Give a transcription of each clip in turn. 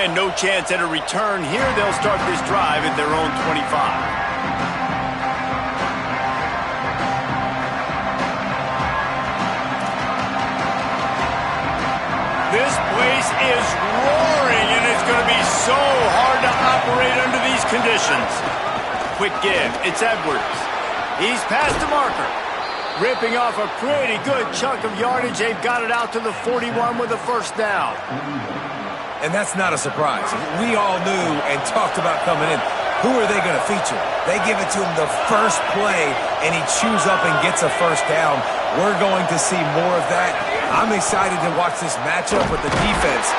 And no chance at a return here. They'll start this drive at their own 25. This place is roaring, and it's going to be so hard to operate under these conditions. Quick give. It's Edwards. He's past the marker. Ripping off a pretty good chunk of yardage. They've got it out to the 41 with a first down. And that's not a surprise. We all knew and talked about coming in. Who are they going to feature? They give it to him the first play, and he chews up and gets a first down. We're going to see more of that. I'm excited to watch this matchup with the defense.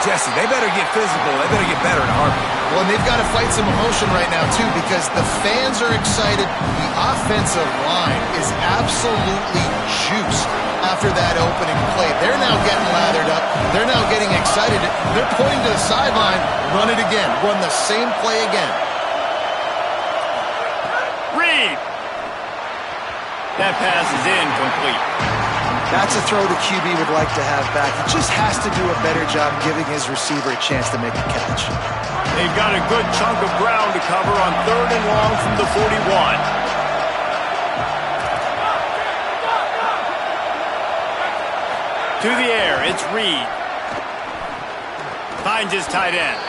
Jesse, they better get physical. They better get better in a heartbeat. Well, and they've got to fight some emotion right now, too, because the fans are excited. The offensive line is absolutely juiced after that opening play. They're now getting lathered up. They're now getting excited. They're pointing to the sideline. Run it again. Run the same play again. Reed. That pass is incomplete. That's a throw the QB would like to have back. He just has to do a better job giving his receiver a chance to make a catch. They've got a good chunk of ground to cover on 3rd and long from the 41. To the air, it's Reed. Finds his tight end.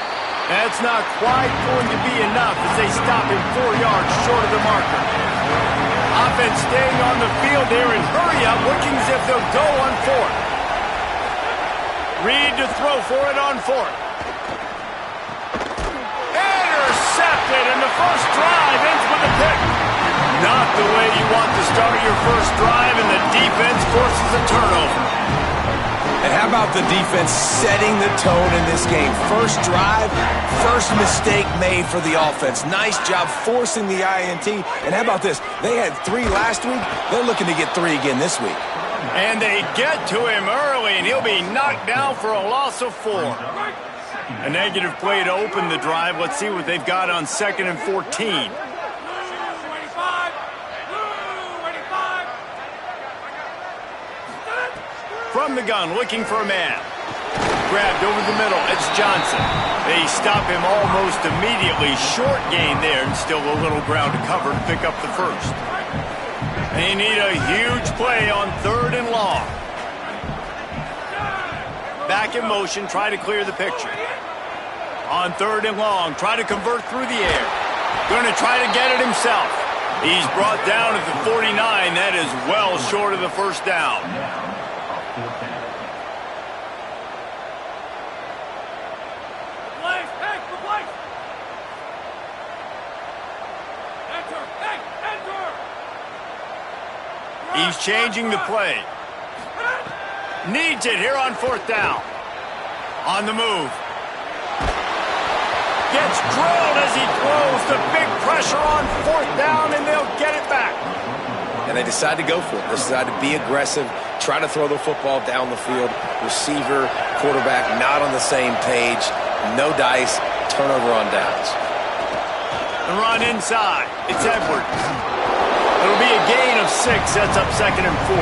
That's not quite going to be enough as they stop him 4 yards short of the marker. Offense staying on the field there in hurry up, looking as if they'll go on 4th. Reed to throw for it on 4th. Intercepted, and the first drive ends with a pick. Not the way you want to start your first drive, and the defense forces a turnover. And how about the defense setting the tone in this game? First drive, first mistake made for the offense. Nice job forcing the INT. And how about this? They had 3 last week. They're looking to get 3 again this week. And they get to him early, and he'll be knocked down for a loss of 4. A negative play to open the drive. Let's see what they've got on 2nd and 14. From the gun, looking for a man. Grabbed over the middle. It's Johnson. They stop him almost immediately. Short gain there, and still a little ground to cover to pick up the first. They need a huge play on 3rd and long. Back in motion, try to clear the picture. On 3rd and long, try to convert through the air. Going to try to get it himself. He's brought down at the 49. That is well short of the first down. He's changing the play. Needs it here on 4th down. On the move. Gets drilled as he throws. The big pressure on 4th down, and they'll get it back. And they decide to go for it. They decide to be aggressive, try to throw the football down the field. Receiver, quarterback not on the same page. No dice. Turnover on downs. The run inside. It's Edwards. It'll be a gain of 6. Sets up 2nd and 4.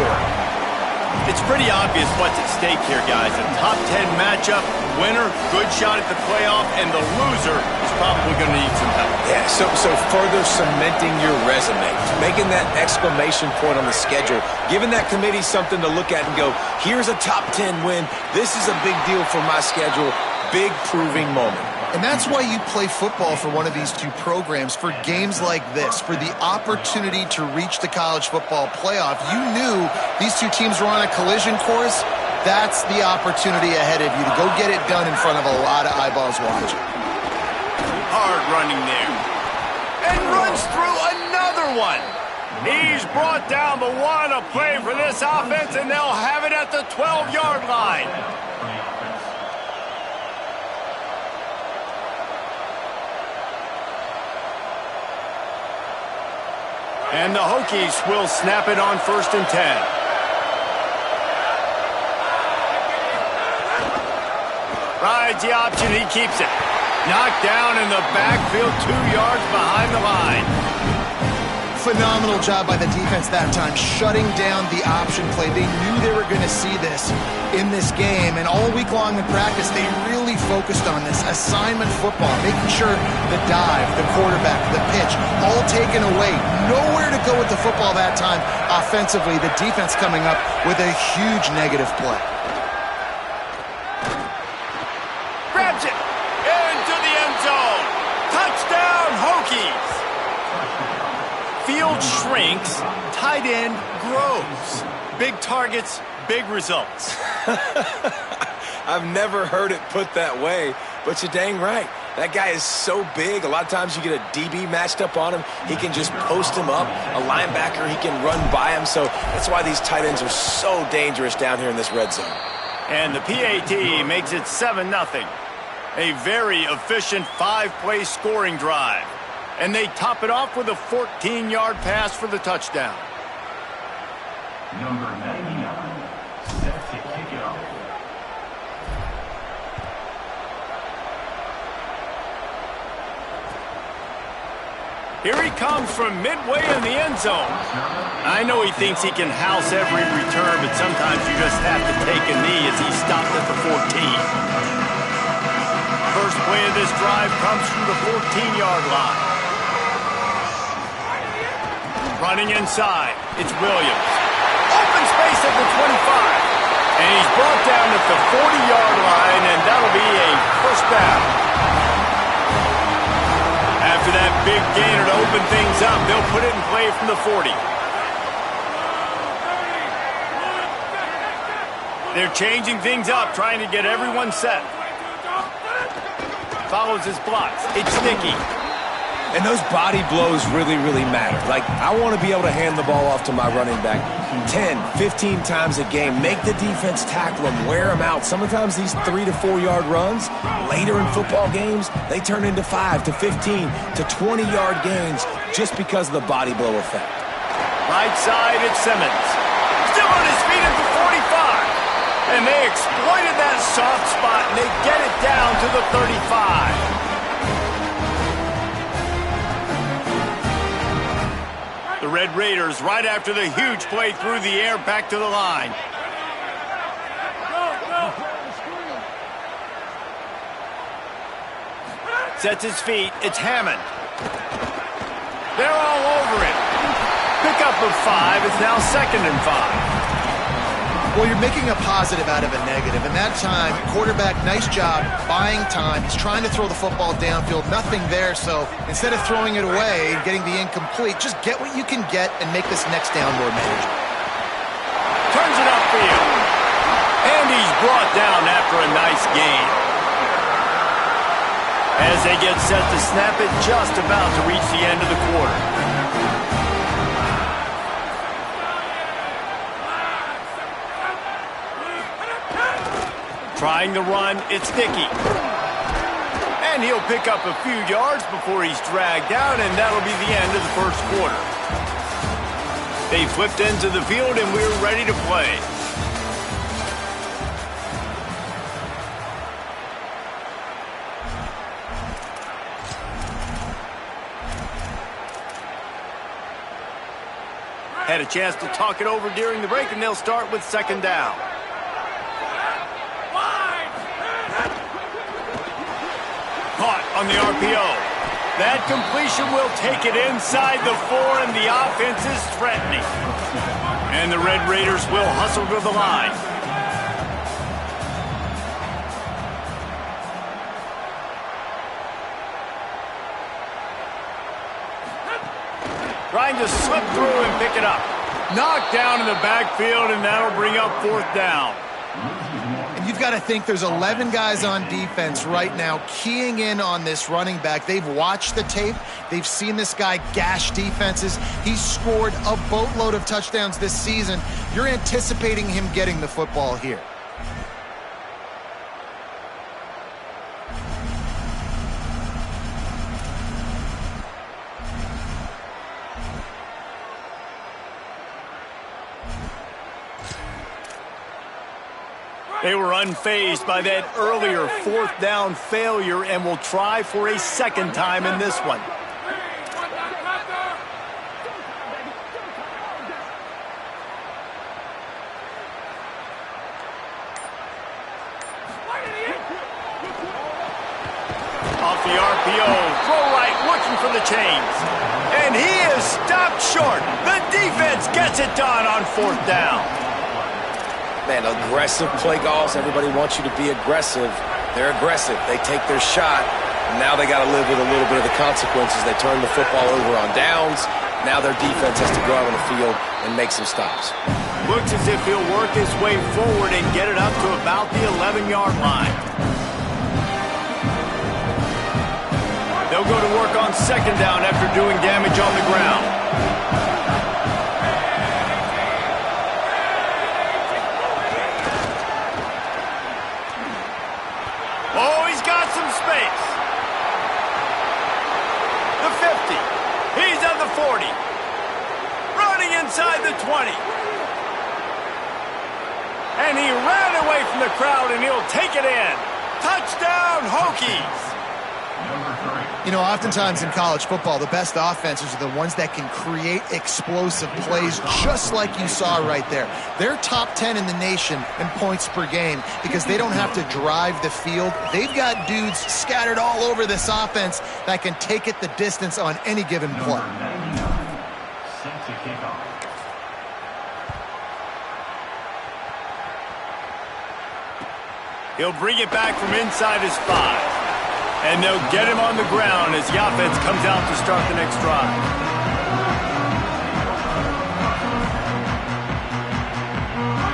It's pretty obvious what's at stake here, guys. A top 10 matchup, winner, good shot at the playoff, and the loser is probably going to need some help. Yeah, so further cementing your resume, making that exclamation point on the schedule, giving that committee something to look at and go, here's a top 10 win. This is a big deal for my schedule. Big proving moment. And that's why you play football for one of these 2 programs, for games like this, for the opportunity to reach the college football playoff. You knew these 2 teams were on a collision course. That's the opportunity ahead of you to go get it done in front of a lot of eyeballs watching. Hard running there. And runs through another one. He's brought down, but what a play for this offense, and they'll have it at the 12-yard line. And the Hokies will snap it on 1st and 10. Rides the option, he keeps it. Knocked down in the backfield, 2 yards behind the line. phenomenal job by the defense that time, shutting down the option play. They knew they were going to see this in this game, and all week long in practice, they really focused on this assignment football, making sure the dive, the quarterback, the pitch, all taken away. Nowhere to go with the football that time offensively. The defense coming up with a huge negative play. Grabs it into the end zone. Touchdown, Hokies. Field shrinks, tight end grows. Big targets, big results. I've never heard it put that way, but you're dang right. That guy is so big. A lot of times you get a DB matched up on him. He can just post him up. A linebacker, he can run by him. So that's why these tight ends are so dangerous down here in this red zone. And the PAT makes it 7-0. A very efficient 5-play scoring drive. And they top it off with a 14-yard pass for the touchdown. Number 99, set to kick it off. Here he comes from midway in the end zone. I know he thinks he can house every return, but sometimes you just have to take a knee as he stopped at the 14. First play of this drive comes from the 14-yard line. Running inside, it's Williams. Open space at the 25. And he's brought down at the 40-yard line, and that'll be a first down. After that big gainer to open things up, they'll put it in play from the 40. They're changing things up, trying to get everyone set. Follows his blocks. It's sticky. And those body blows really, really matter. Like, I want to be able to hand the ball off to my running back 10, 15 times a game. Make the defense tackle him, wear him out. Sometimes these 3 to 4 yard runs, later in football games, they turn into 5 to 15 to 20 yard gains just because of the body blow effect. Right side, it's Simmons. Still on his feet at the 45. And they exploited that soft spot, and they get it down to the 35. The Red Raiders, right after the huge play through the air, back to the line. Sets his feet. It's Hammond. They're all over it. Pickup of 5. It's now 2nd and 5. Well, you're making a positive out of a negative. And that time, quarterback, nice job, buying time. He's trying to throw the football downfield. Nothing there, so instead of throwing it away and getting the incomplete, just get what you can get and make this next down more manageable. Turns it upfield. And he's brought down after a nice gain. As they get set to snap it, just about to reach the end of the quarter. Trying the run, it's Dickey. And he'll pick up a few yards before he's dragged down, and that'll be the end of the first quarter. They flipped into the field, and we're ready to play. Had a chance to talk it over during the break, and they'll start with 2nd down. Caught on the RPO. That completion will take it inside the 4, and the offense is threatening. And the Red Raiders will hustle to the line. Trying to slip through and pick it up. Knocked down in the backfield, and that'll bring up 4th down. And you've got to think there's 11 guys on defense right now keying in on this running back. They've watched the tape. They've seen this guy gash defenses. He's scored a boatload of touchdowns this season. You're anticipating him getting the football here. They were unfazed by that earlier 4th down failure and will try for a 2nd time in this one. RPO. Throw right, looking for the chains. And he is stopped short. The defense gets it done on 4th down. Man, aggressive play calls. Everybody wants you to be aggressive. They're aggressive. They take their shot. And now they got to live with a little bit of the consequences. They turn the football over on downs. Now their defense has to go out on the field and make some stops. Looks as if he'll work his way forward and get it up to about the 11-yard line. They'll go to work on 2nd down after doing damage on the ground. Oh, he's got some space. The 50. He's at the 40. Running inside the 20. And he ran away from the crowd, and he'll take it in. Touchdown, Hokies. You know, oftentimes in college football, the best offenses are the ones that can create explosive plays, just like you saw right there. They're top 10 in the nation in points per game because they don't have to drive the field. They've got dudes scattered all over this offense that can take it the distance on any given play. Set to kick off. He'll bring it back from inside his 5. And they'll get him on the ground as the offense comes out to start the next drive.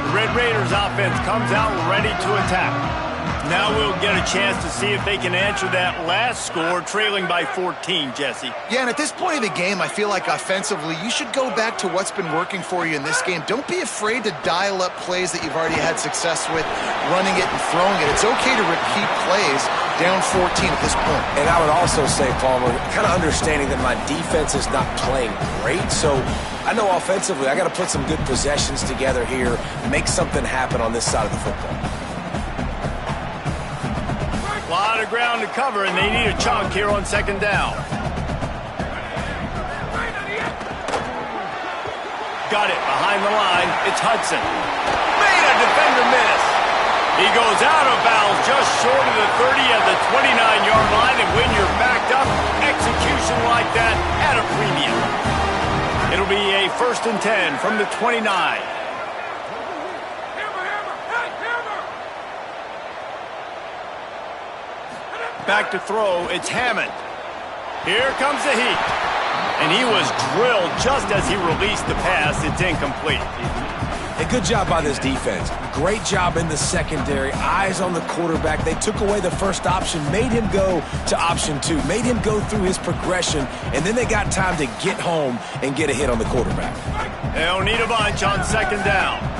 The Red Raiders offense comes out ready to attack. Now we'll get a chance to see if they can answer that last score, trailing by 14, Jesse. Yeah, and at this point of the game, I feel like offensively, you should go back to what's been working for you in this game. Don't be afraid to dial up plays that you've already had success with, running it and throwing it. It's okay to repeat plays down 14 at this point. And I would also say, Palmer, kind of understanding that my defense is not playing great, so I know offensively I got to put some good possessions together here, make something happen on this side of the football. A lot of ground to cover, and they need a chunk here on 2nd down. Got it behind the line. It's Hudson. Made a defender miss. He goes out of bounds just short of the 30 at the 29-yard line, and when you're backed up, execution like that at a premium. It'll be a 1st and 10 from the 29. Back to throw, it's Hammond. Here comes the heat. And he was drilled just as he released the pass. It's incomplete. A good job by this defense. Great job in the secondary. Eyes on the quarterback. They took away the first option, made him go to option 2, made him go through his progression, and then they got time to get home and get a hit on the quarterback. They'll need a bunch on 2nd down.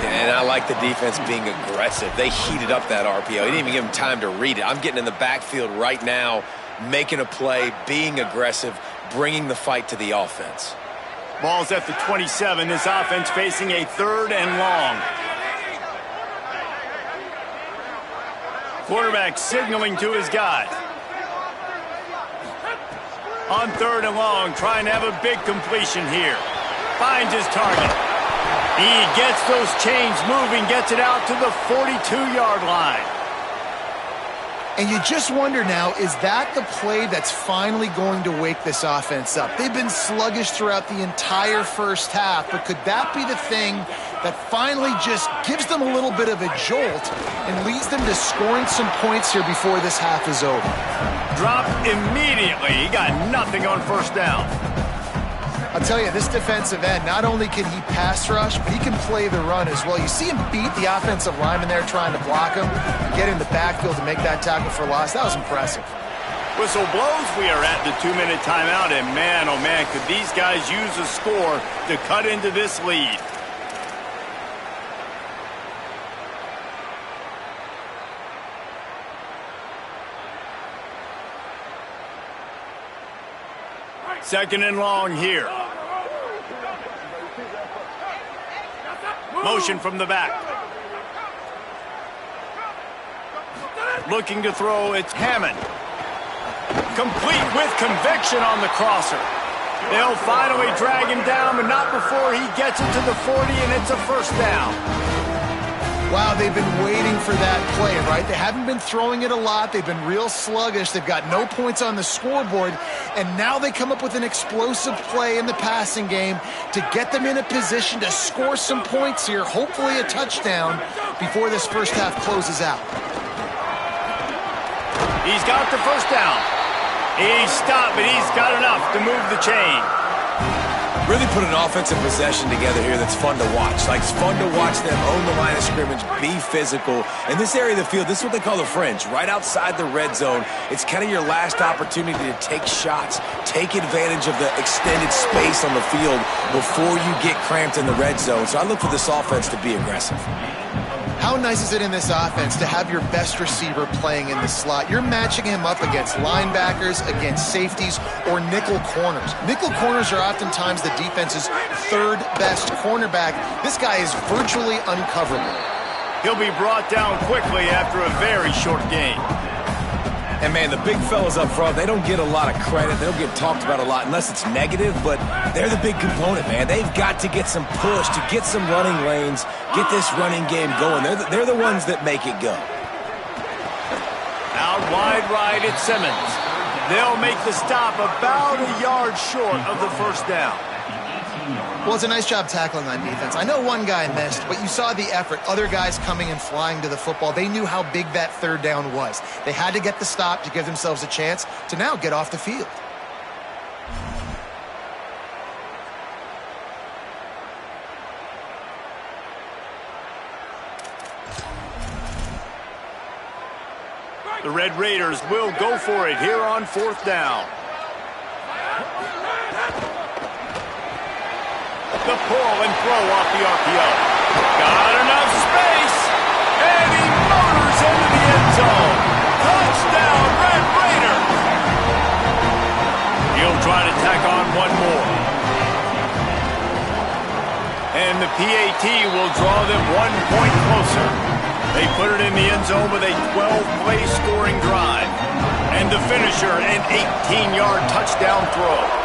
And I like the defense being aggressive. They heated up that RPO. He didn't even give him time to read it. I'm getting in the backfield right now, making a play, being aggressive, bringing the fight to the offense. Ball's at the 27. This offense facing a 3rd and long. Quarterback signaling to his guys. On 3rd and long, trying to have a big completion here. Finds his target. He gets those chains moving, gets it out to the 42-yard line. And you just wonder now, is that the play that's finally going to wake this offense up? They've been sluggish throughout the entire first half, but could that be the thing that finally just gives them a little bit of a jolt and leads them to scoring some points here before this half is over? Dropped immediately. He got nothing on 1st down. I'll tell you, this defensive end, not only can he pass rush, but he can play the run as well. You see him beat the offensive lineman there trying to block him, get in the backfield to make that tackle for loss. That was impressive. Whistle blows. We are at the 2-minute timeout, and man, oh man, could these guys use a score to cut into this lead. Second and long here. Motion from the back. Looking to throw, it's Hammond. Complete with conviction on the crosser. They'll finally drag him down, but not before he gets it to the 40, and it's a first down. Wow, they've been waiting for that play, right? They haven't been throwing it a lot. They've been real sluggish. They've got no points on the scoreboard, and now they come up with an explosive play in the passing game to get them in a position to score some points here, hopefully a touchdown, before this first half closes out. He's got the first down. He's stopped, but he's got enough to move the chain. Really put an offensive possession together here that's fun to watch. Like, it's fun to watch them own the line of scrimmage, be physical. In this area of the field, this is what they call the fringe, right outside the red zone. It's kind of your last opportunity to take shots, take advantage of the extended space on the field before you get cramped in the red zone. So I look for this offense to be aggressive. How nice is it in this offense to have your best receiver playing in the slot? You're matching him up against linebackers, against safeties, or nickel corners. Nickel corners are oftentimes the defense's third best cornerback. This guy is virtually uncoverable. He'll be brought down quickly after a very short game. And, man, the big fellas up front, they don't get a lot of credit. They don't get talked about a lot unless it's negative, but they're the big component, man. They've got to get some push, to get some running lanes, get this running game going. They're the ones that make it go. Out wide right, it's Simmons. They'll make the stop about a yard short of the first down. Well, it's a nice job tackling on defense. I know one guy missed, but you saw the effort. Other guys coming and flying to the football. They knew how big that third down was. They had to get the stop to give themselves a chance to now get off the field. The Red Raiders will go for it here on fourth down. The pull and throw off the RPO. Got enough space, and he motors into the end zone. Touchdown, Red Raiders! He'll try to tack on one more. And the PAT will draw them 1 point closer. They put it in the end zone with a 12-play scoring drive. And the finisher, an 18-yard touchdown throw.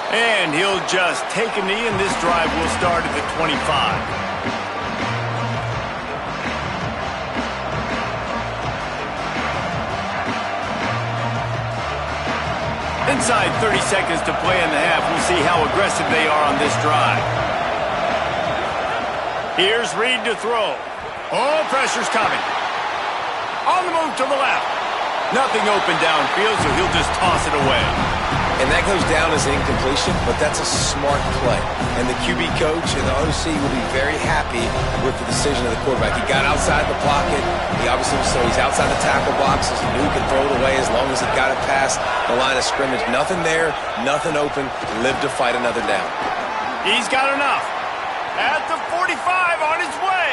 And he'll just take a knee, and this drive will start at the 25. Inside 30 seconds to play in the half. We'll see how aggressive they are on this drive. Here's Reed to throw. Oh, pressure's coming. On the move to the left. Nothing open downfield, so he'll just toss it away. And that goes down as an incompletion, but that's a smart play. And the QB coach and the OC will be very happy with the decision of the quarterback. He got outside the pocket. He's outside the tackle box. He knew he could throw it away as long as he got it past the line of scrimmage. Nothing there, nothing open. Live to fight another down. He's got enough. At the 45 on his way.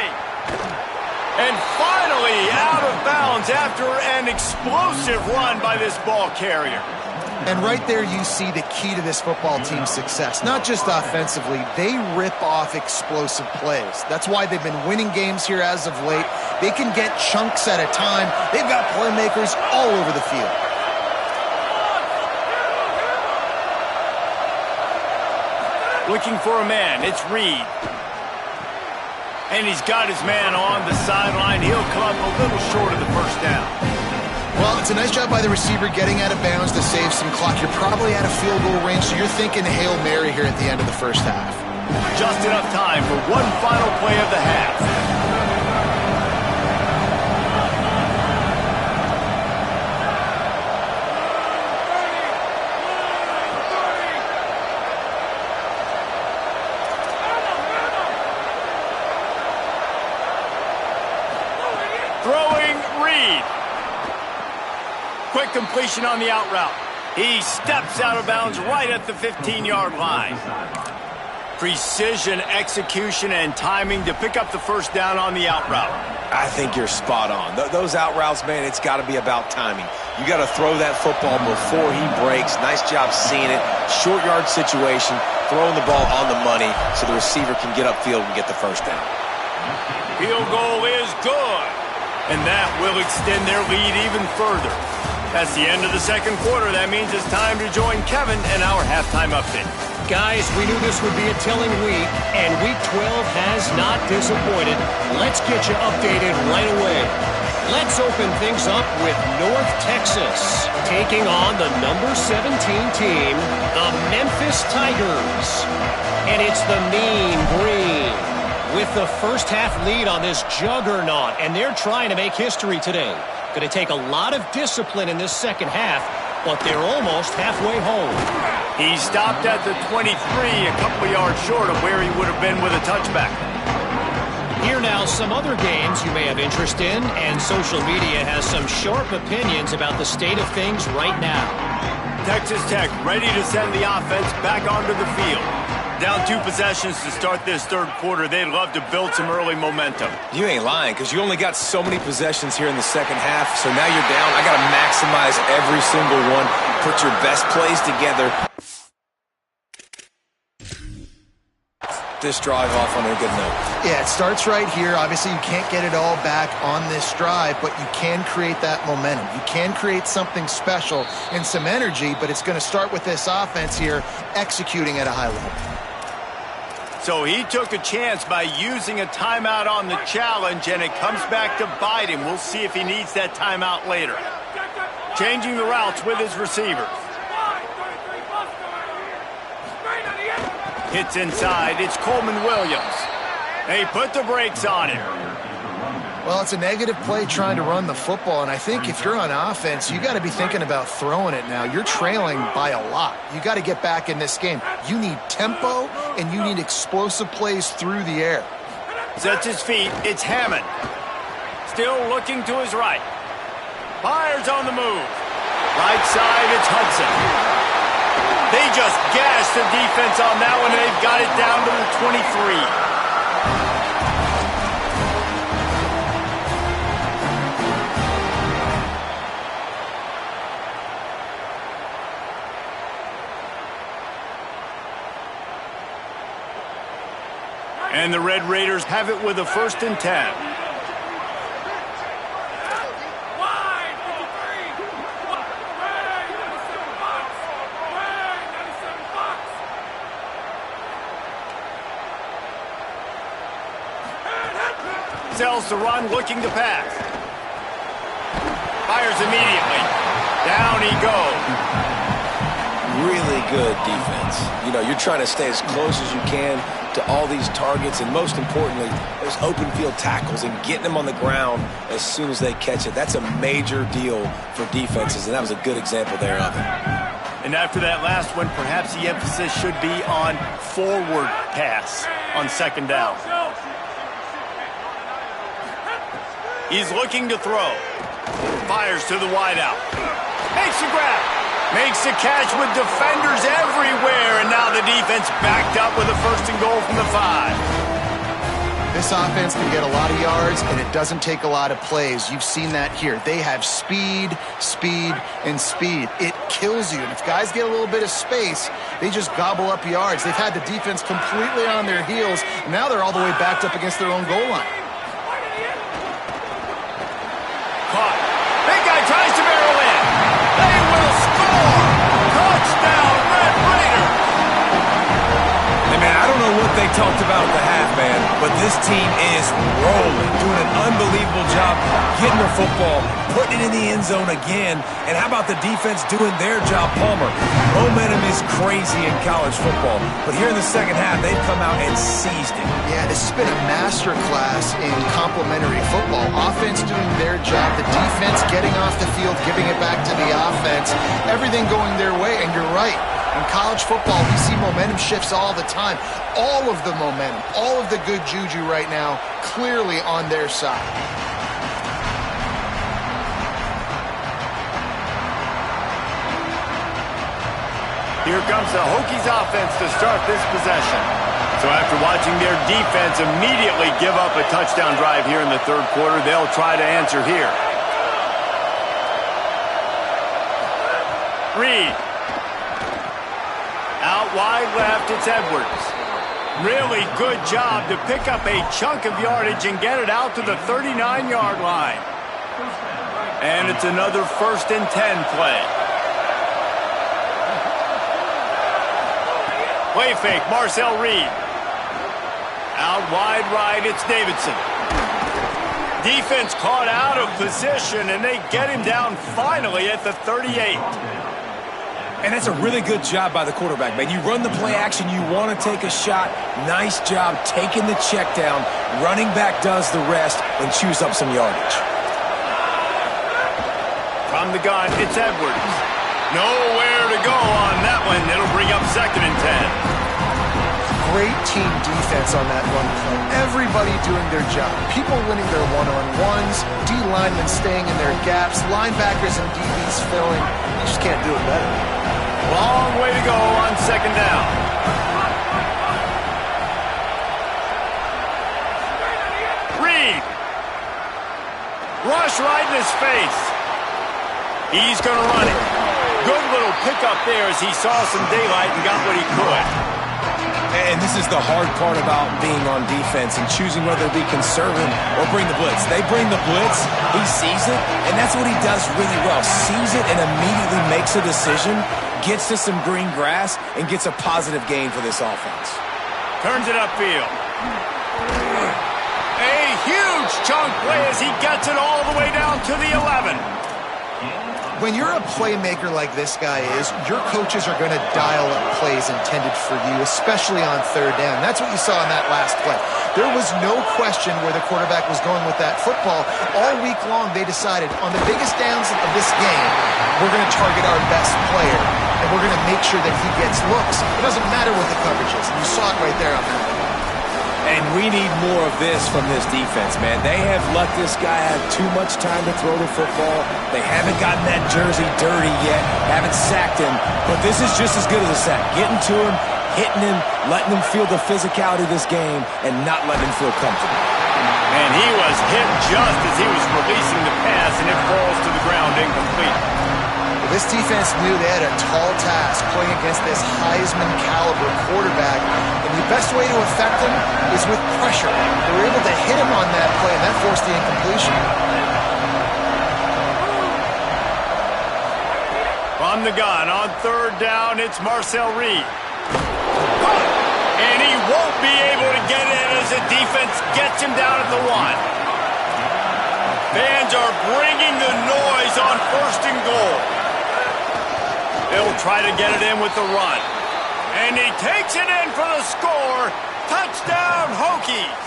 And finally out of bounds after an explosive run by this ball carrier. And right there you see the key to this football team's success. Not just offensively, they rip off explosive plays. That's why they've been winning games here as of late. They can get chunks at a time. They've got playmakers all over the field. Looking for a man, it's Reed. And he's got his man on the sideline. He'll come up a little short of the first down. Well, it's a nice job by the receiver getting out of bounds to save some clock. You're probably out of field goal range, so you're thinking Hail Mary here at the end of the first half. Just enough time for one final play of the half. Throwing Reed. Quick completion on the out route. He steps out of bounds right at the 15-yard line. Precision, execution, and timing to pick up the first down on the out route. I think you're spot on. Those out routes, man, it's got to be about timing. You got to throw that football before he breaks. Nice job seeing it. Short yard situation, throwing the ball on the money so the receiver can get upfield and get the first down. Field goal is good. And that will extend their lead even further. That's the end of the second quarter. That means it's time to join Kevin and our halftime update. Guys, we knew this would be a telling week, and Week 12 has not disappointed. Let's get you updated right away. Let's open things up with North Texas, taking on the number 17 team, the Memphis Tigers. And it's the Mean Green with the first half lead on this juggernaut, and they're trying to make history today. Going to take a lot of discipline in this second half, but they're almost halfway home. He stopped at the 23, a couple yards short of where he would have been with a touchback. Here now, some other games you may have interest in, and social media has some sharp opinions about the state of things right now. Texas Tech ready to send the offense back onto the field. Down 2 possessions to start this third quarter. They'd love to build some early momentum. You ain't lying, because you only got so many possessions here in the second half, so now you're down. I got to maximize every single one, put your best plays together. This drive off on a good note. Yeah, it starts right here. Obviously, you can't get it all back on this drive, but you can create that momentum. You can create something special and some energy, but it's going to start with this offense here executing at a high level. So he took a chance by using a timeout on the challenge, and it comes back to bite him. We'll see if he needs that timeout later. Changing the routes with his receivers. Hits inside. It's Coleman Williams. They put the brakes on him. Well, it's a negative play trying to run the football, and I think if you're on offense, you got to be thinking about throwing it now. You're trailing by a lot. You got to get back in this game. You need tempo, and you need explosive plays through the air. Sets his feet. It's Hammond. Still looking to his right. Fires on the move. Right side, it's Hudson. They just gashed the defense on that one, and they've got it down to the 23. And the Red Raiders have it with a 1st and 10. Sells to run, looking to pass. Fires immediately. Down he goes. Really good defense. You know, you're trying to stay as close as you can to all these targets, and most importantly, those open field tackles and getting them on the ground as soon as they catch it. That's a major deal for defenses, and that was a good example there of it. And after that last one, perhaps the emphasis should be on forward pass on 2nd down. He's looking to throw. Fires to the wideout. Makes a grab. Makes a catch with defenders everywhere, and now the defense backed up with a 1st and goal from the 5. This offense can get a lot of yards, and it doesn't take a lot of plays. You've seen that here. They have speed, speed, and speed. It kills you. And if guys get a little bit of space, they just gobble up yards. They've had the defense completely on their heels, and now they're all the way backed up against their own goal line. Caught. Big guy tries to barrel in. They will score. Touchdown, Red Raiders. Hey, man, I don't know what they talked about at the half, man, but this team is rolling, doing an unbelievable job getting the football, putting it in the end zone again. And how about the defense doing their job, Palmer? Momentum is crazy in college football, but here in the second half, they've come out and seized it. Yeah, this has been a masterclass in complementary football. Offense doing their job, the defense getting off the field, giving it back to the offense, everything going their way, and you're right. In college football, we see momentum shifts all the time. All of the momentum, all of the good juju right now, clearly on their side. Here comes the Hokies offense to start this possession. So after watching their defense immediately give up a touchdown drive here in the third quarter, they'll try to answer here. Reed. Out wide left, it's Edwards. Really good job to pick up a chunk of yardage and get it out to the 39-yard line. And it's another 1st and 10 play. Play fake, Marcel Reed. Out wide right, it's Davidson. Defense caught out of position, and they get him down finally at the 38. And that's a really good job by the quarterback, man. You run the play action, you want to take a shot. Nice job taking the check down. Running back does the rest and chews up some yardage. From the gun, it's Edwards. Nowhere to go on that one. It'll bring up 2nd and 10. Great team defense on that run play. Everybody doing their job. People winning their one-on-ones, D linemen staying in their gaps, linebackers and DBs filling. You just can't do it better. Long way to go on 2nd down. Reed. Rush right in his face. He's going to run it. Good little pickup there as he saw some daylight and got what he could. And this is the hard part about being on defense and choosing whether to be conservative or bring the blitz. They bring the blitz, he sees it, and that's what he does really well. Sees it and immediately makes a decision, gets to some green grass, and gets a positive gain for this offense. Turns it upfield. A huge chunk play as he gets it all the way down to the 11. When you're a playmaker like this guy is, your coaches are going to dial up plays intended for you, especially on 3rd down. That's what you saw in that last play. There was no question where the quarterback was going with that football. All week long, they decided on the biggest downs of this game, we're going to target our best player, and we're going to make sure that he gets looks. It doesn't matter what the coverage is. And you saw it right there on that. And we need more of this from this defense, man. They have let this guy have too much time to throw the football. They haven't gotten that jersey dirty yet, haven't sacked him, but this is just as good as a sack. Getting to him, hitting him, letting him feel the physicality of this game, and not letting him feel comfortable. And he was hit just as he was releasing the pass, and it falls to the ground incomplete. Well, this defense knew they had a tall task playing against this Heisman-caliber quarterback, and the best way to affect him is with pressure. They were able to hit him on that play, and that forced the incompletion. From the gun, on 3rd down, it's Marcel Reed. And he won't be able to get in as the defense gets him down at the 1. Fans are bringing the noise on 1st and goal. They'll try to get it in with the run. And he takes it in for the score. Touchdown, Hokies.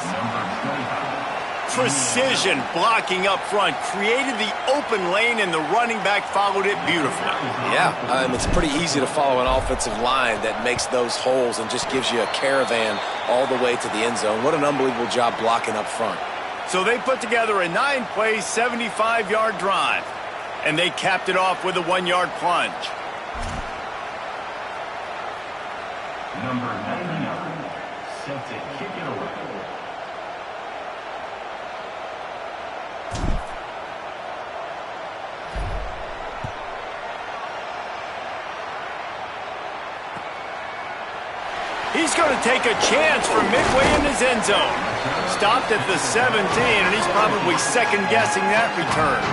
Precision blocking up front created the open lane, and the running back followed it beautifully. Yeah, it's pretty easy to follow an offensive line that makes those holes and just gives you a caravan all the way to the end zone. What an unbelievable job blocking up front. So they put together a 9-play, 75-yard drive, and they capped it off with a 1-yard plunge. Number 99, set to kick it away. He's going to take a chance from midway in his end zone. Stopped at the 17, and he's probably second-guessing that return.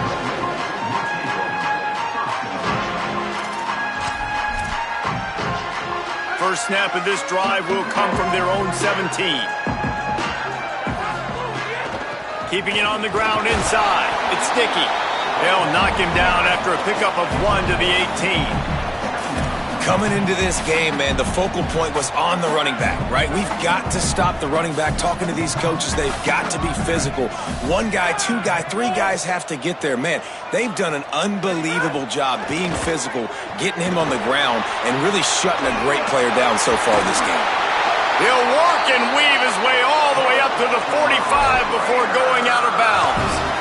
First snap of this drive will come from their own 17. Keeping it on the ground inside. It's Sticky. They'll knock him down after a pickup of 1 to the 18. Coming into this game, man, the focal point was on the running back, right? We've got to stop the running back. Talking to these coaches, they've got to be physical. 1 guy, 2 guy, 3 guys have to get there. Man, they've done an unbelievable job being physical, getting him on the ground, and really shutting a great player down so far this game. He'll work and weave his way all the way up to the 45 before going out of bounds.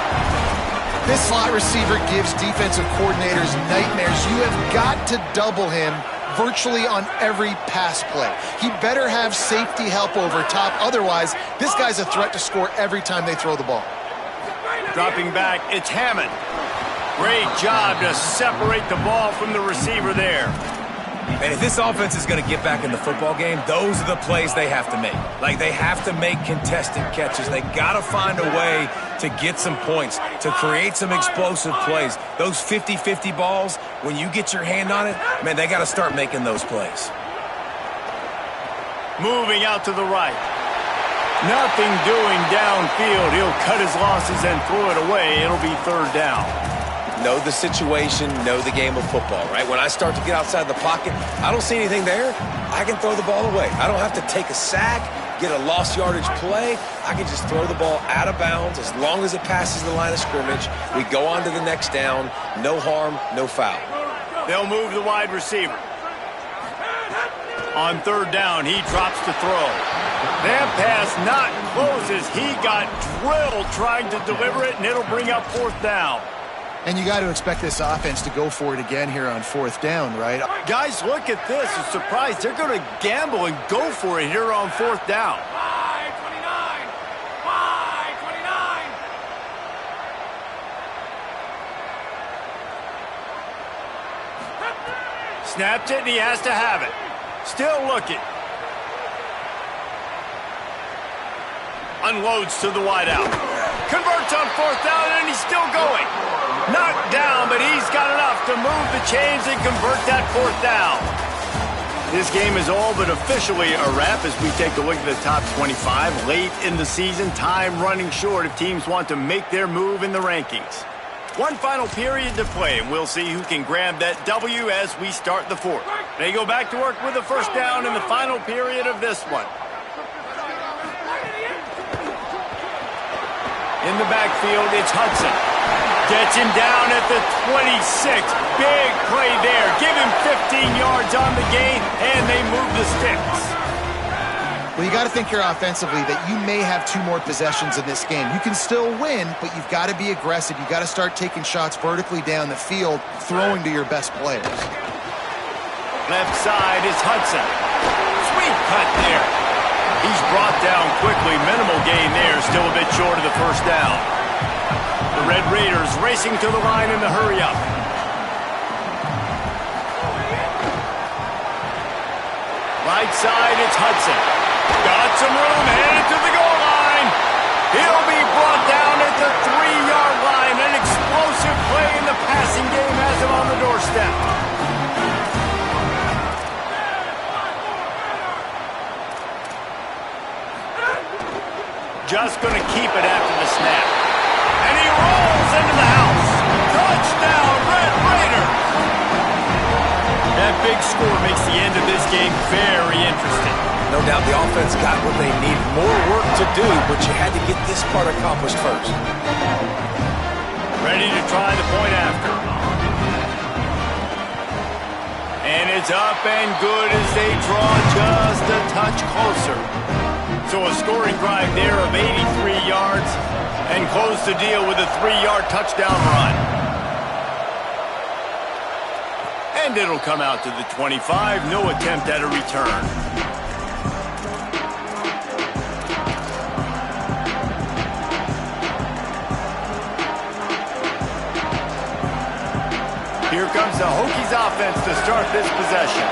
This slot receiver gives defensive coordinators nightmares. You have got to double him virtually on every pass play. He better have safety help over top. Otherwise, this guy's a threat to score every time they throw the ball. Dropping back, it's Hammond. Great job to separate the ball from the receiver there. And if this offense is going to get back in the football game, those are the plays they have to make. Like, they have to make contested catches. They got to find a way to get some points, to create some explosive plays. Those 50-50 balls, when you get your hand on it, man, they got to start making those plays. Moving out to the right. Nothing doing downfield. He'll cut his losses and throw it away. It'll be third down. Know the situation, know the game of football, right? When I start to get outside the pocket, I don't see anything there, I can throw the ball away. I don't have to take a sack, get a lost yardage play. I can just throw the ball out of bounds as long as it passes the line of scrimmage. We go on to the next down. No harm, no foul. They'll move the wide receiver. On third down, he drops to throw. That pass not close as he got drilled trying to deliver it, and it'll bring up fourth down. And you got to expect this offense to go for it again here on fourth down, right? Guys, look at this. I'm surprised they're going to gamble and go for it here on fourth down. 529! 529! Snapped it, and he has to have it. Still looking. Unloads to the wideout. Converts on fourth down, and he's still going. Knocked down, but he's got enough to move the chains and convert that fourth down. This game is all but officially a wrap as we take a look at the top 25 late in the season. Time running short if teams want to make their move in the rankings. One final period to play, and we'll see who can grab that W as we start the fourth. They go back to work with the first down in the final period of this one. In the backfield, it's Hudson. Gets him down at the 26. Big play there. Give him 15 yards on the gain, and they move the sticks. Well, you got to think here offensively that you may have two more possessions in this game. You can still win, but you've got to be aggressive. You've got to start taking shots vertically down the field, throwing to your best players. Left side is Hudson. Sweet cut there. He's brought down quickly. Minimal gain there. Still a bit short of the first down. The Red Raiders racing to the line in the hurry-up. Right side, it's Hudson. Got some room, headed to the goal line. He'll be brought down at the 3-yard line. An explosive play in the passing game has him on the doorstep. Just going to keep it after the snap. And he rolls into the house. Touchdown, Red Raiders! That big score makes the end of this game very interesting. No doubt the offense got what they need. More work to do, but you had to get this part accomplished first. Ready to try the point after. And it's up and good as they draw just a touch closer. So a scoring drive there of 83 yards and close the deal with a 3-yard touchdown run. And it'll come out to the 25. No attempt at a return. Here comes the Hokies offense to start this possession.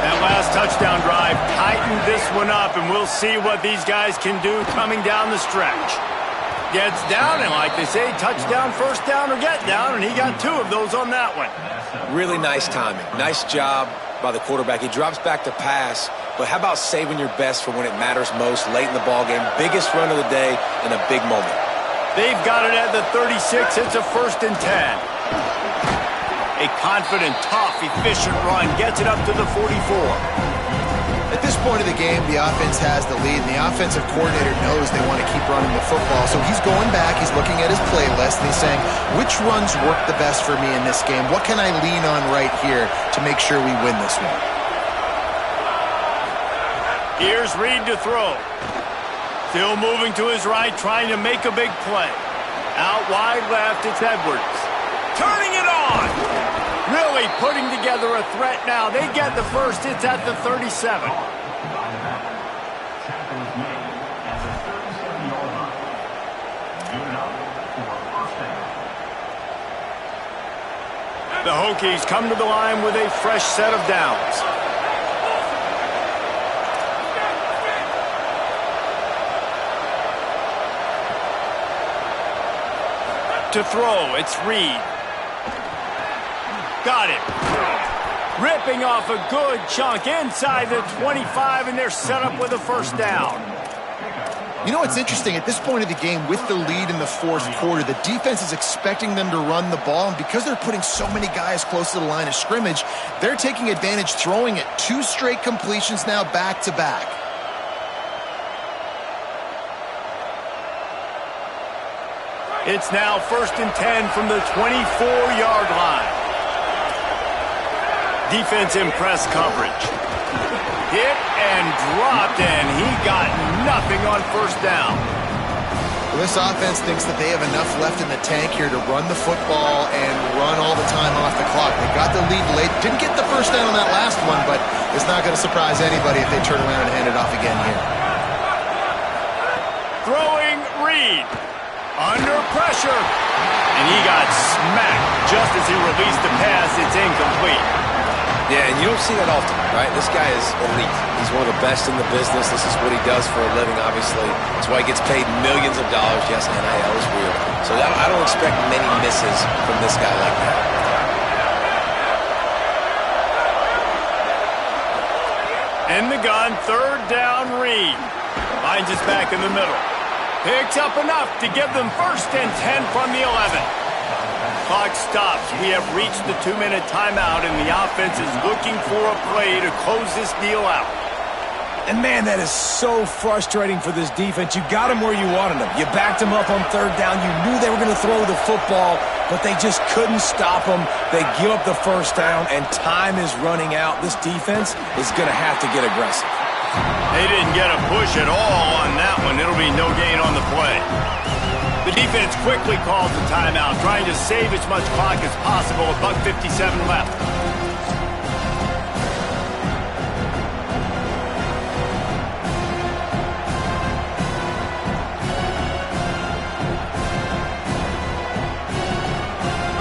That last touchdown drive tightened this one up, and we'll see what these guys can do coming down the stretch. Gets down, and like they say, touchdown, first down, or get down, and he got 2 of those on that one. Really nice timing. Nice job by the quarterback. He drops back to pass, but how about saving your best for when it matters most late in the ballgame? Biggest run of the day in a big moment. They've got it at the 36. It's a 1st and 10. A confident, tough, efficient run gets it up to the 44. At this point of the game, the offense has the lead, and the offensive coordinator knows they want to keep running the football. So he's going back, he's looking at his playlist, and he's saying, which runs work the best for me in this game? What can I lean on right here to make sure we win this one? Here's Reed to throw. Still moving to his right, trying to make a big play. Out wide left, it's Edwards. Turning it on. really putting together a threat now. They get the first. It's at the 37. Tackle is made at the 37-yard line. Good enough for a first down. The Hokies come to the line with a fresh set of downs. To throw, it's Reed. Got it. Ripping off a good chunk inside the 25, and they're set up with a first down. You know what's interesting? At this point of the game, with the lead in the fourth quarter, the defense is expecting them to run the ball, and because they're putting so many guys close to the line of scrimmage, they're taking advantage, throwing it. 2 straight completions now back-to-back. It's now 1st and 10 from the 24-yard line. Defense in press coverage. Hit and dropped, and he got nothing on first down. Well, this offense thinks that they have enough left in the tank here to run the football and run all the time off the clock. They got the lead late. Didn't get the first down on that last one, but it's not going to surprise anybody if they turn around and hand it off again here. Throwing Reed. Under pressure. And he got smacked just as he released the pass. It's incomplete. Yeah, and you don't see that often, right? This guy is elite. He's one of the best in the business. This is what he does for a living, obviously. That's why he gets paid millions of dollars. Yes, NIL is real. So I don't expect many misses from this guy like that. In the gun, 3rd down, Reed. Finds his back in the middle. Picks up enough to give them 1st and 10 from the 11. Clock stops. We have reached the 2-minute timeout, and the offense is looking for a play to close this deal out. And, man, that is so frustrating for this defense. You got them where you wanted them. You backed them up on 3rd down. You knew they were going to throw the football, but they just couldn't stop them. They give up the first down, and time is running out. This defense is going to have to get aggressive. They didn't get a push at all on that one. It'll be no gain on the play. The defense quickly calls the timeout, trying to save as much clock as possible. $1:57 left.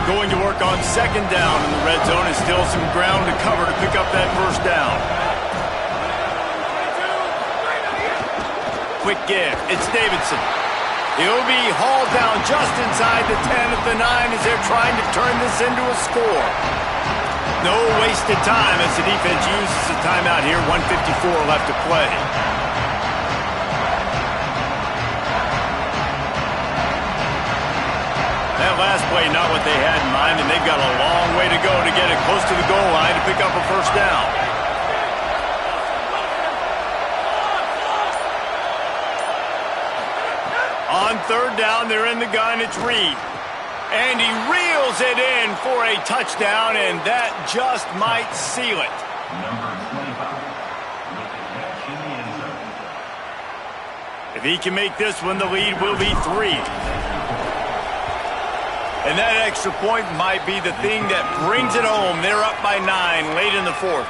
Going to work on 2nd down in the red zone, and still some ground to cover to pick up that first down. Quick give. It's Davidson. He'll be hauled down just inside the 10 at the 9 as they're trying to turn this into a score. No wasted time as the defense uses a timeout here. 1:54 left to play. That last play, not what they had in mind, and they've got a long way to go to get it close to the goal line to pick up a first down. On 3rd down, they're in the gun. It's Reed. And he reels it in for a touchdown, and that just might seal it. Number 25 with the catch in the end zone. If he can make this one, the lead will be 3. And that extra point might be the thing that brings it home. They're up by 9 late in the 4th.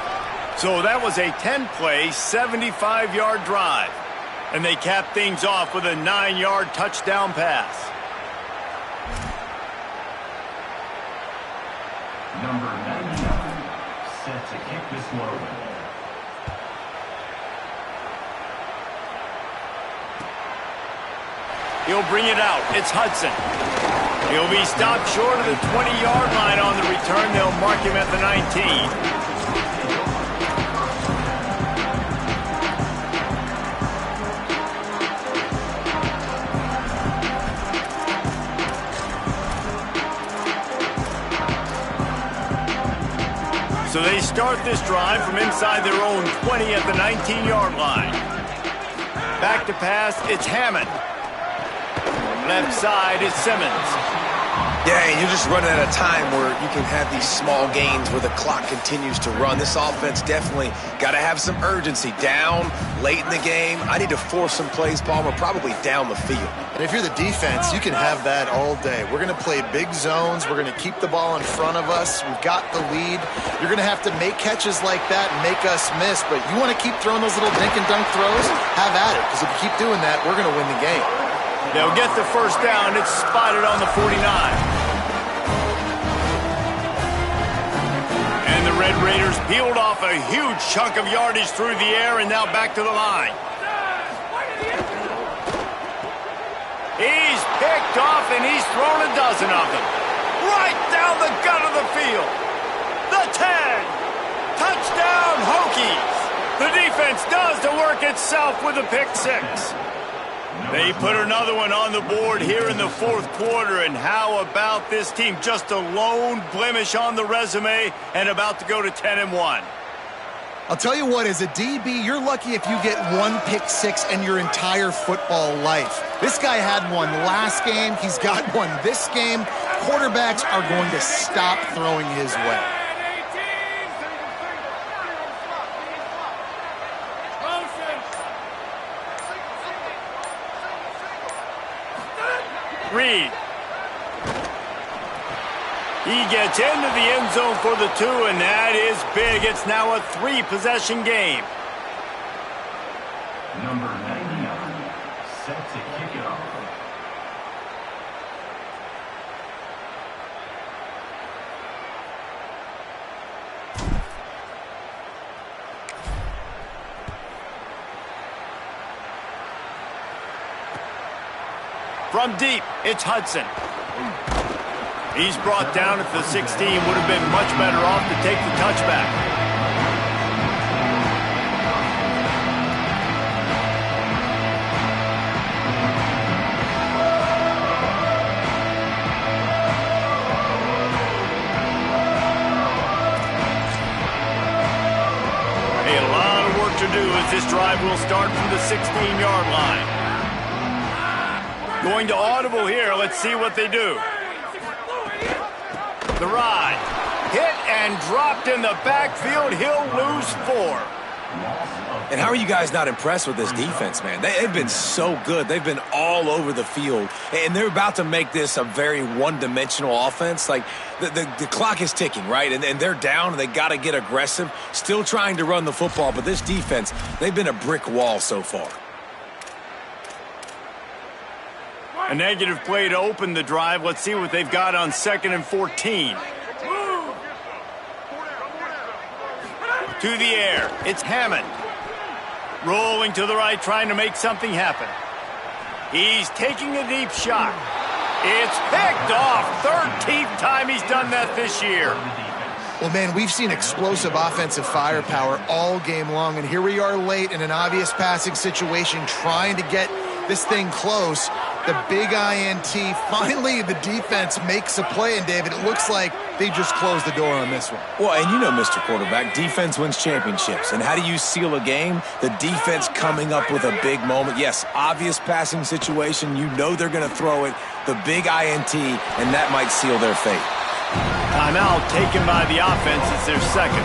So that was a 10-play, 75-yard drive. And they cap things off with a 9-yard touchdown pass. Number 99 set to kick this one away. He'll bring it out. It's Hudson. He'll be stopped short of the 20-yard line on the return. They'll mark him at the 19. So they start this drive from inside their own 20 at the 19-yard line. Back to pass, it's Hammond. Left side is Simmons. Yeah, and you're just running at a time where you can have these small gains where the clock continues to run. This offense definitely got to have some urgency. Down, late in the game, I need to force some plays, Paul. We're probably down the field. And if you're the defense, you can have that all day. We're going to play big zones. We're going to keep the ball in front of us. We've got the lead. You're going to have to make catches like that and make us miss. But you want to keep throwing those little dink and dunk throws? Have at it, because if you keep doing that, we're going to win the game. They'll get the first down. It's spotted on the 49. And the Red Raiders peeled off a huge chunk of yardage through the air and now back to the line. He's picked off and he's thrown a dozen of them. Right down the gut of the field. The 10. Touchdown, Hokies. The defense does the work itself with a pick six. They put another one on the board here in the fourth quarter, and how about this team? Just a lone blemish on the resume and about to go to 10-1. I'll tell you what, as a DB, you're lucky if you get one pick six in your entire football life. This guy had one last game. He's got one this game. Quarterbacks are going to stop throwing his way. Reed. He gets into the end zone for the 2, and that is big. It's now a 3-possession game. Number 99, set to kick it off. From deep, it's Hudson. He's brought down at the 16. Would have been much better off to take the touchback. Hey, a lot of work to do as this drive will start from the 16-yard line. Going to audible here. Let's see what they do. The ride. Hit and dropped in the backfield. He'll lose 4. And how are you guys not impressed with this defense, man? They've been so good. They've been all over the field. And they're about to make this a very one-dimensional offense. Like, the clock is ticking, right? And they're down, and they got to get aggressive. Still trying to run the football, but this defense, they've been a brick wall so far. A negative play to open the drive. Let's see what they've got on 2nd and 14. To the air. It's Hammond. Rolling to the right, trying to make something happen. He's taking a deep shot. It's picked off. 13th time he's done that this year. Well, man, we've seen explosive offensive firepower all game long, and here we are late in an obvious passing situation trying to get this thing close. The big INT. Finally, the defense makes a play, and David, it looks like they just closed the door on this one. Well, and you know, Mr. Quarterback, defense wins championships. And how do you seal a game? The defense coming up with a big moment. Yes, obvious passing situation. You know they're going to throw it. The big INT, and that might seal their fate. Timeout taken by the offense. It's their second.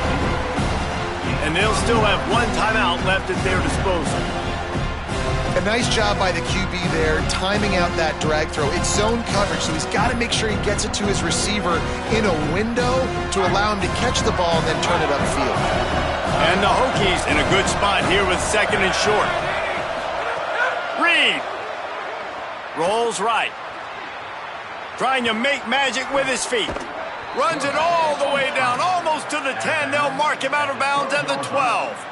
And they'll still have one timeout left at their disposal. A nice job by the QB there, timing out that drag throw. It's zone coverage, so he's got to make sure he gets it to his receiver in a window to allow him to catch the ball and then turn it upfield. And the Hokies in a good spot here with 2nd and short. Reed rolls right. Trying to make magic with his feet. Runs it all the way down, almost to the 10. They'll mark him out of bounds at the 12.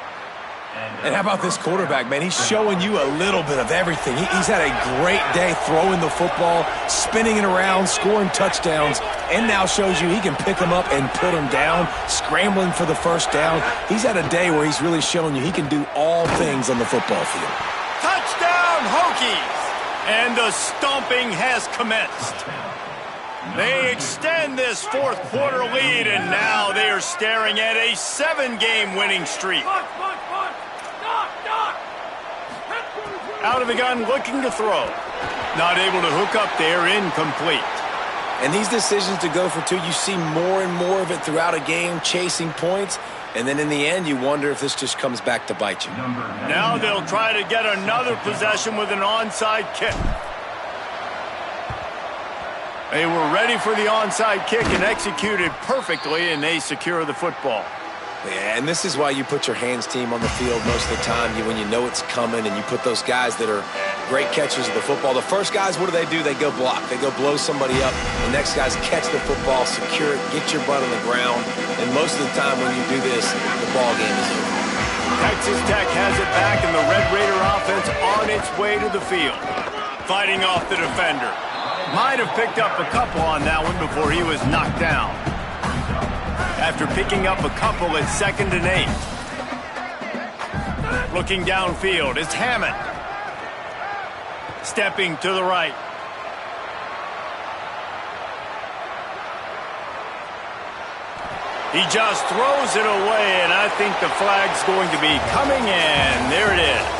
And how about this quarterback, man? He's showing you a little bit of everything. He's had a great day throwing the football, spinning it around, scoring touchdowns, and now shows you he can pick them up and put them down, scrambling for the first down. He's had a day where he's really showing you he can do all things on the football field. Touchdown, Hokies! And the stomping has commenced. They extend this fourth quarter lead, and now they are staring at a 7-game winning streak. Out of the gun, looking to throw. Not able to hook up there, incomplete. And these decisions to go for two, you see more and more of it throughout a game, chasing points. And then in the end, you wonder if this just comes back to bite you. Now they'll try to get another possession with an onside kick. They were ready for the onside kick and executed perfectly, and they secure the football. Yeah, and this is why you put your hands team on the field most of the time when you know it's coming, and you put those guys that are great catchers of the football. The first guys, what do? They go block. They go blow somebody up. The next guys catch the football, secure it, get your butt on the ground. And most of the time when you do this, the ball game is over. Texas Tech has it back, and the Red Raider offense on its way to the field. Fighting off the defender. Might have picked up a couple on that one before he was knocked down. After picking up a couple at 2nd and 8. Looking downfield, it's Hammond. Stepping to the right. He just throws it away, and I think the flag's going to be coming in. There it is.